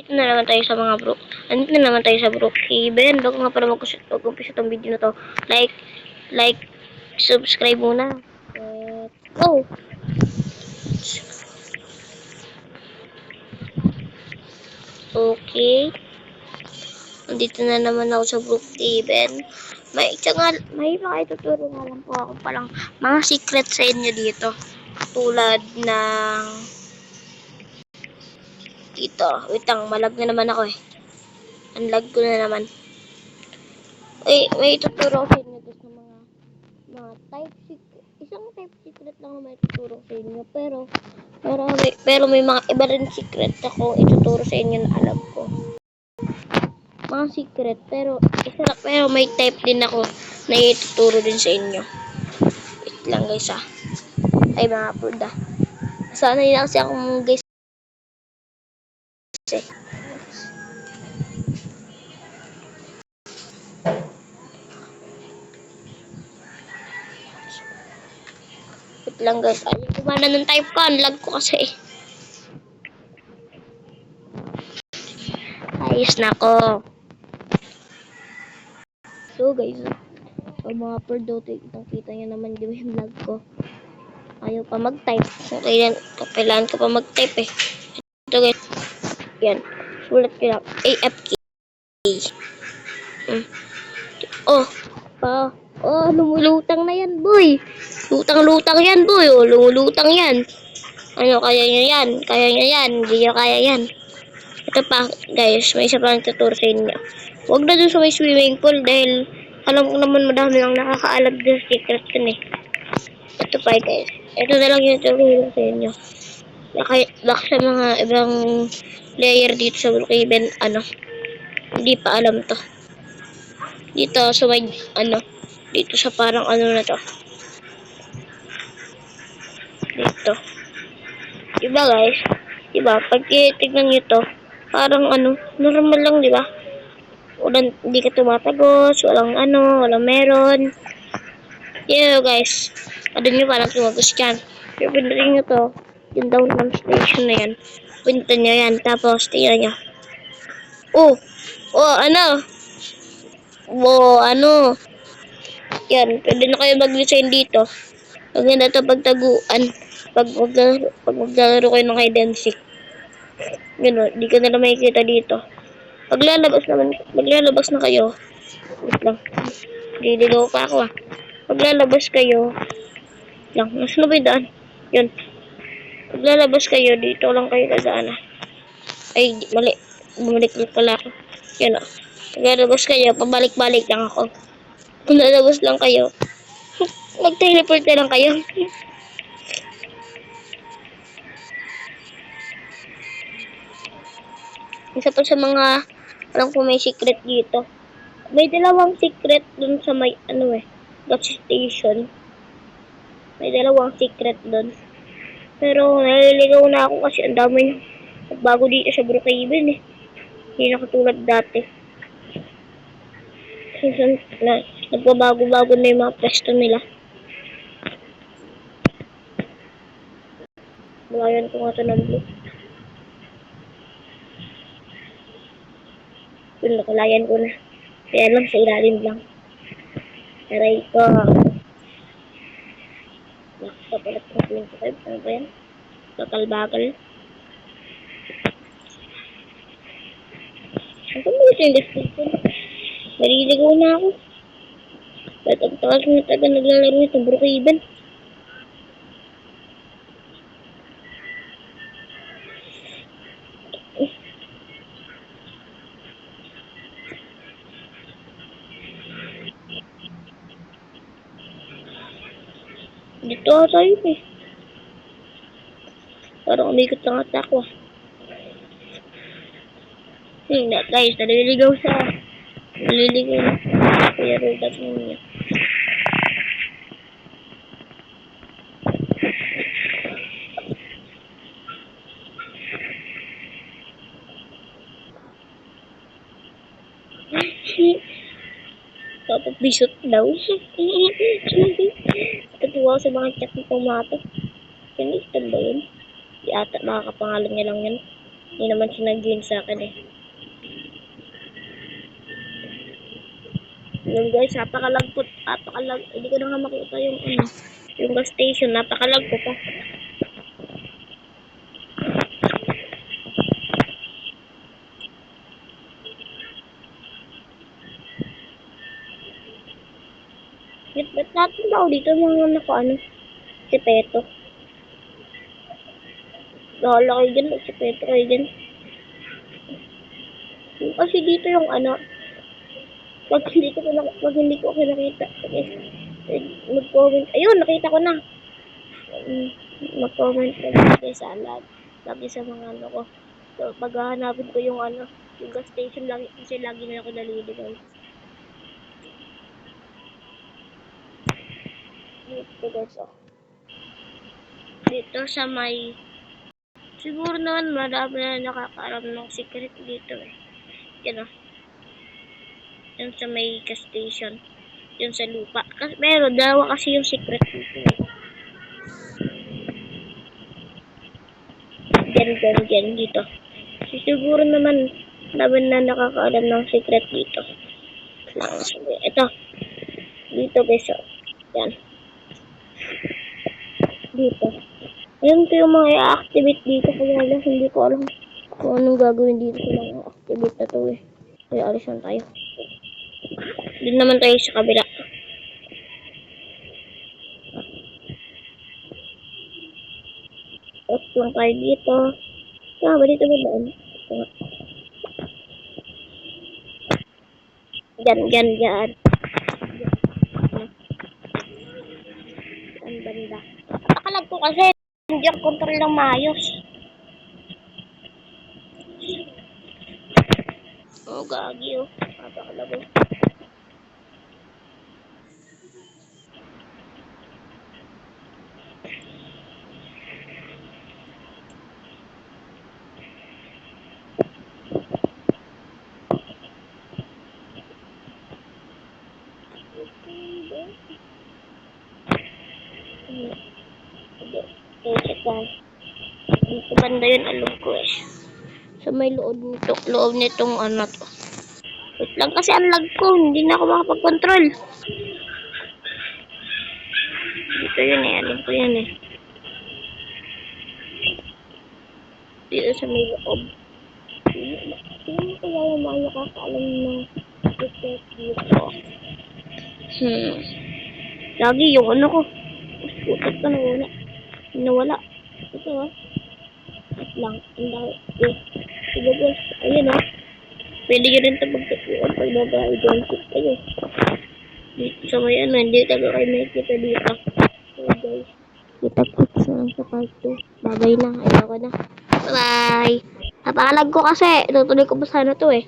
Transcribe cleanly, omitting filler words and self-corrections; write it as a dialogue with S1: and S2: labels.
S1: Dito na naman tayo sa mga andito na naman tayo sa Brookhaven. Bago nga pala mag-umpisa tong video na to, like, subscribe muna. Let's go! Okay. Andito na naman ako sa Brookhaven. May mga ituturo nga lang po ako palang mga secret sa inyo dito. Tulad ng dito. Wait lang, malag na naman ako eh. Unlag ko na naman. May ituturo ko sa inyo guys ng mga type secret. Isang type secret lang may ituturo sa inyo. Pero may mga iba rin secret ako ituturo sa inyo na alam ko. Mga secret, pero may type din ako na ituturo din sa inyo. Wait lang guys Ay mga puda. Sana yun kasi akong guys eh. Wait lang guys. Ayaw kumana ng type ko. Unlag ko kasi eh. Ayos na ko. So guys, ang mga perdote, kita nyo naman di ba yung vlog ko. Ayaw pa mag-type. Kailangan ko pa mag-type eh. Ito guys. Yan. Sulat ko lang. AFK. Lumulutang na yan boy. Lutang yan boy. Lumulutang yan. Ano, kaya nyo yan. Hindi nyo kaya yan. Ito pa guys, may isa pa ang tuturo sa inyo. Huwag na dun sa may swimming pool dahil alam ko naman madami lang nakakaalam din sa secret dun eh. Ito pa guys. Ito na lang yung tuturo sa inyo. Baka sa mga ibang player dito sa Brookhaven, hindi pa alam to. Dito sa dito sa parang na to. Dito. Diba guys? Diba? Pag titignan nyo to, parang normal lang, diba? Hindi ka tumatagos, walang meron. Yeah guys. Nyo parang tumagos dyan. Pero pindating nyo to, yung downtown station na yan. Pinta nyo yan, tapos tingnan nyo. Yan, pwede na kayo mag-resign dito. Pag na ito pagtaguan, pag maglalaro kayo ng hide and seek. Gano'n, di ka na makikita dito. Maglalabas na kayo. Wait lang. Diligaw pa ako Maglalabas kayo. Nasaan na ba yung daan? Yun. Maglalabas kayo, dito lang kayo dadaan Ay, mali. Bumalik pala ako. Yun Maglalabas kayo, pabalik-balik lang ako. Kung lalabas lang kayo, mag-teleport na lang kayo. Isa pa sa mga alam ko may secret dito. May dalawang secret dun sa may gas station. May dalawang secret dun. Pero naliligaw na ako kasi ang dami bago dito sa Brookhaven eh. Hindi na katulad dati. Nagbabago-bago na yung mga pwesto nila. Malayan ko nga ito ng blue. Yun, nakalayan ko na. Kaya lang sa ilalim lang. Aray ko. Nakapalit ko 25. Ano ba yan? Bakal-bakal. Ano ba ito yung description? Naliligaw na ako. Ba't ang tagal naglalaro ito ng Brookhaven? Dito tayo eh. Parang umikot lang ata ako guys, naliligaw na. Kaya rodat mo niya. Dapat bisot daw. Natuwa sa mga chat ng tomato. Kinistan ba yun? Di ata makakapangalan niya lang yan. Hindi naman siya nag-join sa akin eh. Yun guys, napakalagpot. Hindi ko na nga makita yung ano. Yung gas station, napakalagpot pa. Ba't natin ba dito mga ano, si Peto? Bahala kayo dyan, si Peto kayo dyan. Kasi dito yung ano, pag hindi ko nakita, mag-comment. Ayun, nakita ko na. Mag-comment ka lagi sa lagi sa mga ano ko. So, paghahanapin ko yung ano, yung gas station lagi, kasi lagi na ako naliligaw. Dito guys, oh. Dito sa may, siguro naman marami na nakakaalam ng secret dito eh. Yan oh. Yan sa may gas station. Yan sa lupa. Pero dalawa kasi yung secret dito eh. Diyan dito. So, siguro naman dami na nakakaalam ng secret dito. Ito. Dito guys. Oh. Yan. Dito. Ayan ko yung mga i-activate dito. Kaya lang hindi ko alam kung anong gagawin dito sa mga activate na to eh. Kaya alis lang tayo. Doon naman tayo sa kabila. Off lang tayo dito. Ba dito ba daan? Yan. Yan banda. Nakalag ko kasi hindi ako control ng maayos. Oh, gagi oh. Napakalago. Check lang. Dito banda yun, alam ko eh. So may loob nitong ano to. Wait lang kasi ang lag ko, hindi na ako makapag-control. Dito yun eh, alam ko yan eh. Dito sa may loob. Sino kaya yung mga nakakaalam ng secret dito? Lagi yung ano ko. Putot ka nawala. Ito ah. Wait lang. Ang dahil. Sige guys. Ayan ah. Pwede nyo rin ito magtatuan pag nag-identity kayo. Dito sa may ano. Hindi taga kayo nakikita dito. So guys. Kita-kits na sa part 2. Babay na. Ayaw ko na. Bye! Napakalag ko kasi. Tutuloy ko pa sana to eh.